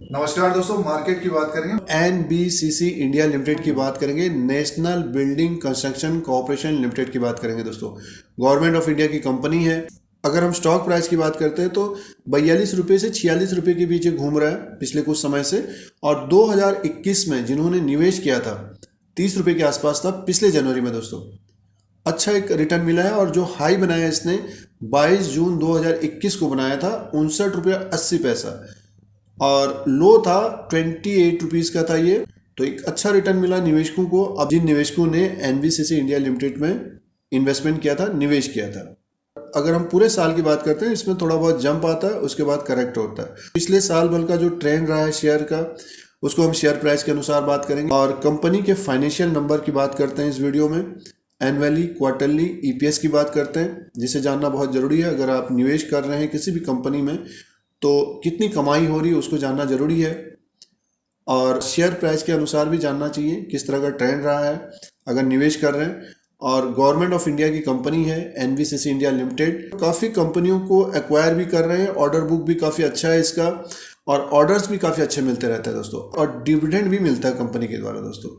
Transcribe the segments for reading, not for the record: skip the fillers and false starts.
नमस्कार दोस्तों, मार्केट की बात करेंगे। एनबीसीसी इंडिया लिमिटेड की बात करेंगे। National building construction corporation limited की बात करेंगे। दोस्तों, गवर्नमेंट ऑफ इंडिया की कंपनी है। अगर हम स्टॉक प्राइस की बात करते हैं तो 42 रुपये से 46 रुपये के बीच घूम रहा है पिछले कुछ समय से। और 2021 में जिन्होंने निवेश किया था 30 रुपये के आसपास था पिछले जनवरी में। दोस्तों, अच्छा एक रिटर्न मिला है। और जो हाई बनाया इसने 22 जून 2021 को बनाया था 59 रुपया 80 पैसा, और लो था 28 रुपीज़ का था ये। तो एक अच्छा रिटर्न मिला निवेशकों को। अब जिन निवेशकों ने एनबीसीसी इंडिया लिमिटेड में इन्वेस्टमेंट किया था, निवेश किया था, अगर हम पूरे साल की बात करते हैं इसमें थोड़ा बहुत जंप आता है, उसके बाद करेक्ट होता है। पिछले साल भर का जो ट्रेंड रहा है शेयर का, उसको हम शेयर प्राइस के अनुसार बात करेंगे। और कंपनी के फाइनेंशियल नंबर की बात करते हैं इस वीडियो में। एनुअली, क्वार्टरली, ईपीएस की बात करते हैं, जिसे जानना बहुत ज़रूरी है। अगर आप निवेश कर रहे हैं किसी भी कंपनी में तो कितनी कमाई हो रही है उसको जानना ज़रूरी है। और शेयर प्राइस के अनुसार भी जानना चाहिए किस तरह का ट्रेंड रहा है अगर निवेश कर रहे हैं। और गवर्नमेंट ऑफ इंडिया की कंपनी है एनबीसीसी इंडिया लिमिटेड। काफ़ी कंपनियों को एक्वायर भी कर रहे हैं। ऑर्डर बुक भी काफ़ी अच्छा है इसका, और ऑर्डर्स भी काफ़ी अच्छे मिलते रहते हैं दोस्तों। और डिविडेंड भी मिलता है कंपनी के द्वारा। दोस्तों,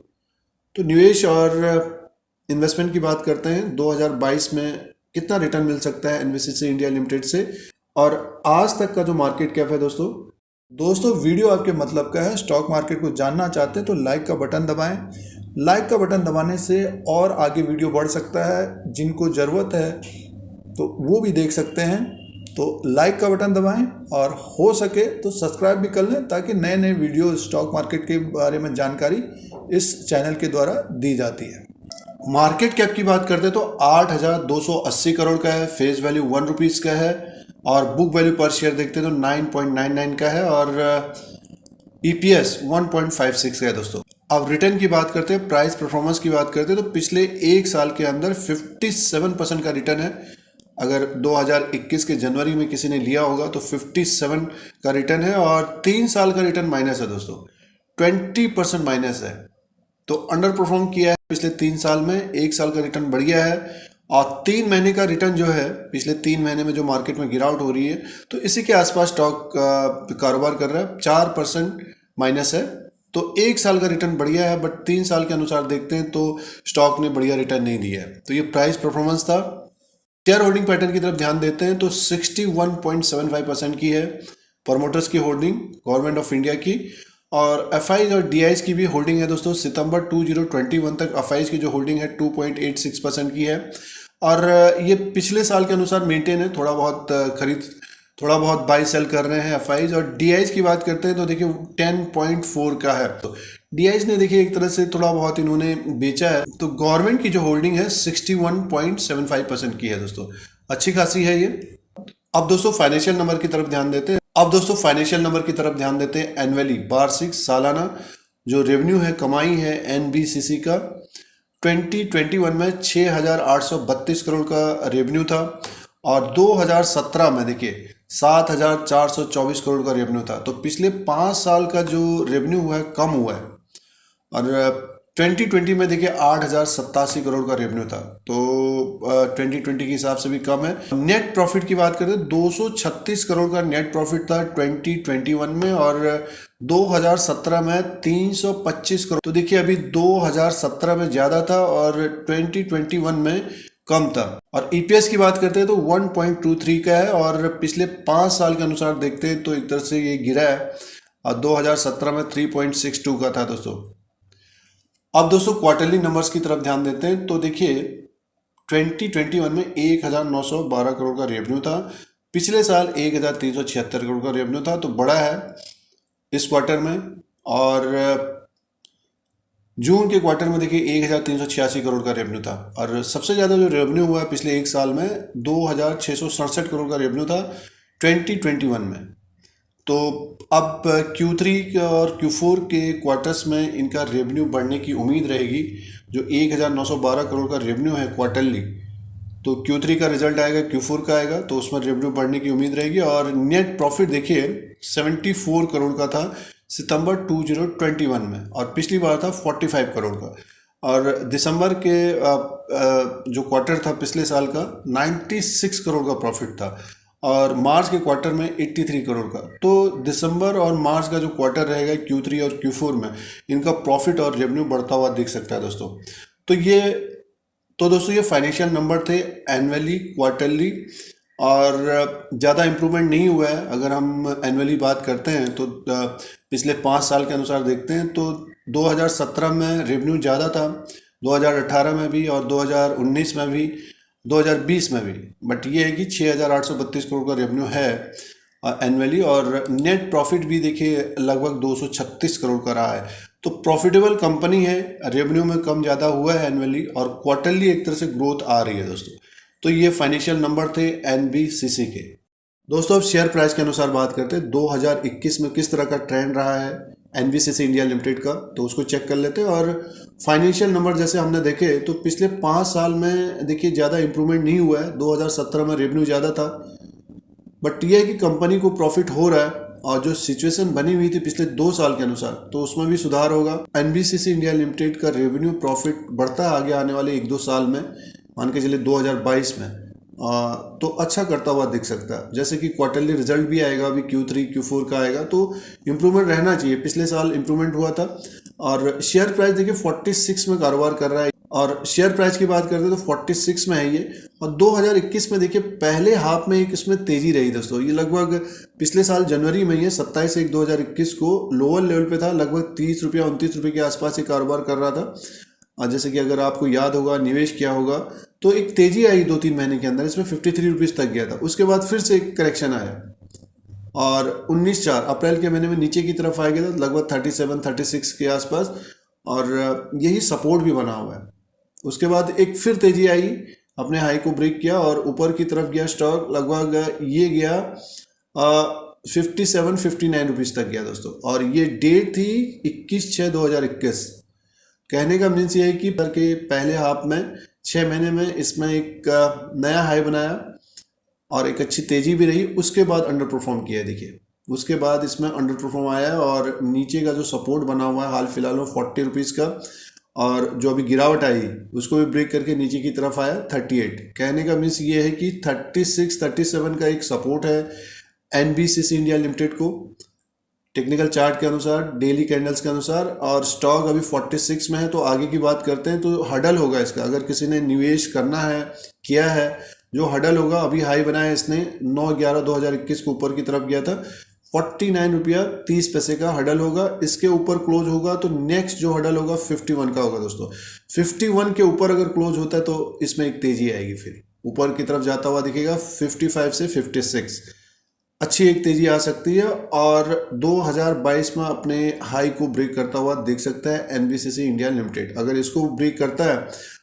तो निवेश और इन्वेस्टमेंट की बात करते हैं। 2022 में कितना रिटर्न मिल सकता है एनबीसीसी इंडिया लिमिटेड से, और आज तक का जो मार्केट कैप है। दोस्तों वीडियो आपके मतलब का है। स्टॉक मार्केट को जानना चाहते हैं तो लाइक का बटन दबाएं। लाइक का बटन दबाने से और आगे वीडियो बढ़ सकता है। जिनको ज़रूरत है तो वो भी देख सकते हैं। तो लाइक का बटन दबाएं, और हो सके तो सब्सक्राइब भी कर लें, ताकि नए नए वीडियो स्टॉक मार्केट के बारे में जानकारी इस चैनल के द्वारा दी जाती है। मार्केट कैप की बात करते हैं तो 8,280 करोड़ का है। फेस वैल्यू 1 रुपीज़ का है। और बुक वैल्यू पर शेयर देखते हैं तो 9.99 का है। और ईपीएस 1.56 का है। दोस्तों, अब रिटर्न की बात करते हैं, प्राइस परफॉर्मेंस की बात करते हैं तो पिछले एक साल के अंदर 57% का रिटर्न है। अगर 2021 के जनवरी में किसी ने लिया होगा तो 57 का रिटर्न है। और 3 साल का रिटर्न माइनस है। दोस्तों, 20% माइनस है। तो अंडर परफॉर्म किया है पिछले 3 साल में। एक साल का रिटर्न बढ़िया है। और 3 महीने का रिटर्न जो है, पिछले 3 महीने में जो मार्केट में गिरावट हो रही है, तो इसी के आसपास स्टॉक कारोबार कर रहा है। 4% माइनस है। तो एक साल का रिटर्न बढ़िया है, बट 3 साल के अनुसार देखते हैं तो स्टॉक ने बढ़िया रिटर्न नहीं दिया है। तो ये प्राइस परफॉर्मेंस था। शेयर होल्डिंग पैटर्न की तरफ ध्यान देते हैं तो 61.75% की है प्रमोटर्स की होल्डिंग गवर्नमेंट ऑफ इंडिया की। और एफआईज और डीआईज की भी होल्डिंग है। दोस्तों, सितंबर 2021 तक एफआईज की जो होल्डिंग है 2.86% की है। और ये पिछले साल के अनुसार मेंटेन है। थोड़ा बहुत बाई सेल कर रहे हैं एफआईज। और डीआईज की बात करते हैं तो देखिए 10.4 का है। तो डीआईज ने देखिए एक तरह से थोड़ा बहुत इन्होंने बेचा है। तो गवर्नमेंट की जो होल्डिंग है 61.75% की है। दोस्तों, अच्छी खासी है ये। अब दोस्तों फाइनेंशियल नंबर की तरफ ध्यान देते हैं। एनुअली, वार्षिक, सालाना जो रेवेन्यू है, कमाई है एनबीसीसी का, 2021 में 6,832 करोड़ का रेवेन्यू था। और 2017 में देखिए 7,424 करोड़ का रेवेन्यू था। तो पिछले 5 साल का जो रेवेन्यू हुआ है कम हुआ है। और 2020 में देखिए 8,087 करोड़ का रेवेन्यू था। तो 2020 के हिसाब से भी कम है। नेट प्रॉफिट की बात करते हैं 236 करोड़ का नेट प्रॉफिट था 2021 में। और 2017 में 325 करोड़। तो देखिए अभी 2017 में ज़्यादा था और 2021 में कम था। और ईपीएस की बात करते हैं तो 1.23 का है। और पिछले 5 साल के अनुसार देखते हैं तो एक तरह से ये गिरा है। और 2017 में 3.62 का था। अब दोस्तों क्वार्टरली नंबर्स की तरफ ध्यान देते हैं तो देखिए 2021 में 1,912 करोड़ का रेवेन्यू था। पिछले साल 1,376 करोड़ का रेवेन्यू था। तो बड़ा है इस क्वार्टर में। और जून के क्वार्टर में देखिए 1,386 करोड़ का रेवेन्यू था। और सबसे ज़्यादा जो रेवेन्यू हुआ है पिछले एक साल में 2,667 करोड़ का रेवेन्यू था 2021 में। तो अब Q3 और Q4 के क्वार्टर्स में इनका रेवेन्यू बढ़ने की उम्मीद रहेगी। जो 1,912 करोड़ का रेवेन्यू है क्वार्टरली, तो Q3 का रिजल्ट आएगा, Q4 का आएगा, तो उसमें रेवेन्यू बढ़ने की उम्मीद रहेगी। और नेट प्रॉफिट देखिए 74 करोड़ का था सितंबर 2021 में, और पिछली बार था 45 करोड़ का। और दिसंबर के जो क्वार्टर था पिछले साल का 96 करोड़ का प्रॉफिट था। और मार्च के क्वार्टर में 83 करोड़ का। तो दिसंबर और मार्च का जो क्वार्टर रहेगा Q3 और Q4 में इनका प्रॉफिट और रेवेन्यू बढ़ता हुआ दिख सकता है दोस्तों। तो दोस्तों ये फाइनेंशियल नंबर थे एनुअली, क्वार्टरली, और ज़्यादा इम्प्रूवमेंट नहीं हुआ है। अगर हम एनुअली बात करते हैं तो पिछले 5 साल के अनुसार देखते हैं तो 2017 में रेवेन्यू ज़्यादा था, 2018 में भी और 2019 में भी, 2020 में भी। बट ये है कि 6,832 करोड़ का रेवेन्यू है एनुअली, और नेट प्रॉफिट भी देखिए लगभग 236 करोड़ का रहा है। तो प्रॉफिटेबल कंपनी है, रेवेन्यू में कम ज़्यादा हुआ है एनुअली, और क्वार्टरली एक तरह से ग्रोथ आ रही है दोस्तों। तो ये फाइनेंशियल नंबर थे NBCC के। दोस्तों अब शेयर प्राइस के अनुसार बात करते हैं 2021 में किस तरह का ट्रेंड रहा है NBCC इंडिया लिमिटेड का, तो उसको चेक कर लेते हैं। और फाइनेंशियल नंबर जैसे हमने देखे तो पिछले 5 साल में देखिए ज़्यादा इंप्रूवमेंट नहीं हुआ है। 2017 में रेवेन्यू ज़्यादा था, बट ये है कि कंपनी को प्रॉफिट हो रहा है, और जो सिचुएशन बनी हुई थी पिछले 2 साल के अनुसार तो उसमें भी सुधार होगा। NBCC इंडिया लिमिटेड का रेवेन्यू प्रॉफिट बढ़ता है आगे आने वाले 1-2 साल में, मान के चलिए 2022 में तो अच्छा करता हुआ दिख सकता है। जैसे कि क्वार्टरली रिजल्ट भी आएगा, अभी Q3 Q4 का आएगा, तो इम्प्रूवमेंट रहना चाहिए। पिछले साल इम्प्रूवमेंट हुआ था, और शेयर प्राइस देखिए 46 में कारोबार कर रहा है, और शेयर प्राइस की बात करते हैं तो 46 में है ये। और 2021 में देखिए पहले हाफ में एक इसमें तेजी रही दोस्तों, ये लगभग पिछले साल जनवरी में ये 27/1/2021 को लोअर लेवल पे था, लगभग 30 रुपया 29 रुपये के आसपास ये कारोबार कर रहा था। और जैसे कि अगर आपको याद होगा, निवेश किया होगा, तो एक तेजी आई 2-3 महीने के अंदर, इसमें 53 रुपीज़ तक गया था। उसके बाद फिर से एक करेक्शन आया, और 19/4 अप्रैल के महीने में नीचे की तरफ आ गया था, लगभग 37-36 के आसपास, और यही सपोर्ट भी बना हुआ है। उसके बाद एक फिर तेजी आई, अपने हाई को ब्रेक किया और ऊपर की तरफ गया स्टॉक, लगभग ये गया 57-59 रुपीज़ तक गया दोस्तों। और ये डेट थी 21/6/2021। कहने का मीन्स ये है कि पहले हाफ में 6 महीने में इसमें एक नया हाई बनाया और एक अच्छी तेजी भी रही। उसके बाद अंडर परफॉर्म किया, देखिए उसके बाद इसमें अंडर परफॉर्म आया, और नीचे का जो सपोर्ट बना हुआ है हाल फिलहाल में 40 रुपीज़ का, और जो अभी गिरावट आई उसको भी ब्रेक करके नीचे की तरफ आया 38। कहने का मीन्स ये है कि 36-37 का एक सपोर्ट है NBCC इंडिया लिमिटेड को, टेक्निकल चार्ट के अनुसार, डेली कैंडल्स के अनुसार, और स्टॉक अभी 46 में है। तो आगे की बात करते हैं तो हडल होगा इसका, अगर किसी ने निवेश करना है, किया है, जो हडल होगा, अभी हाई बनाया इसने 9/11/2021 को ऊपर की तरफ गया था, 49 रुपया 30 पैसे का हडल होगा। इसके ऊपर क्लोज होगा तो नेक्स्ट जो हडल होगा 51 का होगा दोस्तों। 51 के ऊपर अगर क्लोज होता है तो इसमें एक तेजी आएगी, फिर ऊपर की तरफ जाता हुआ दिखेगा 55 से 56, अच्छी एक तेजी आ सकती है, और 2022 में अपने हाई को ब्रेक करता हुआ देख सकता है NBCC इंडिया लिमिटेड। अगर इसको ब्रेक करता है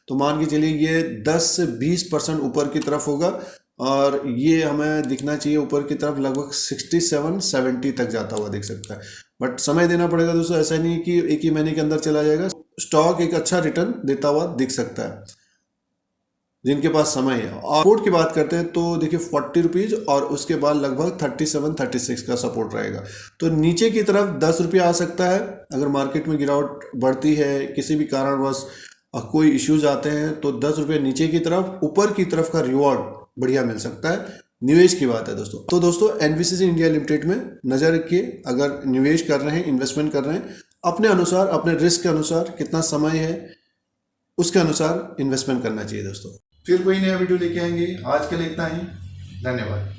तो मान के चलिए ये 10 से 20% ऊपर की तरफ होगा, और ये हमें दिखना चाहिए ऊपर की तरफ लगभग 67-70 तक जाता हुआ दिख सकता है। बट समय देना पड़ेगा दोस्तों, ऐसा नहीं कि एक ही महीने के अंदर चला जाएगा। स्टॉक एक अच्छा रिटर्न देता हुआ दिख सकता है जिनके पास समय है। और सपोर्ट की बात करते हैं तो देखिए 40 रुपीज़, और उसके बाद लगभग 37-36 का सपोर्ट रहेगा। तो नीचे की तरफ 10 रुपया आ सकता है, अगर मार्केट में गिरावट बढ़ती है, किसी भी कारणवश कोई इश्यूज आते हैं, तो 10 रुपये नीचे की तरफ, ऊपर की तरफ का रिवॉर्ड बढ़िया मिल सकता है। निवेश की बात है दोस्तों, तो दोस्तों NBCC इंडिया लिमिटेड में नज़र रखिए। अगर निवेश कर रहे हैं, इन्वेस्टमेंट कर रहे हैं, अपने अनुसार, अपने रिस्क के अनुसार, कितना समय है उसके अनुसार इन्वेस्टमेंट करना चाहिए दोस्तों। फिर कोई नया वीडियो लेके आएंगे, आज के लिए इतना ही, धन्यवाद।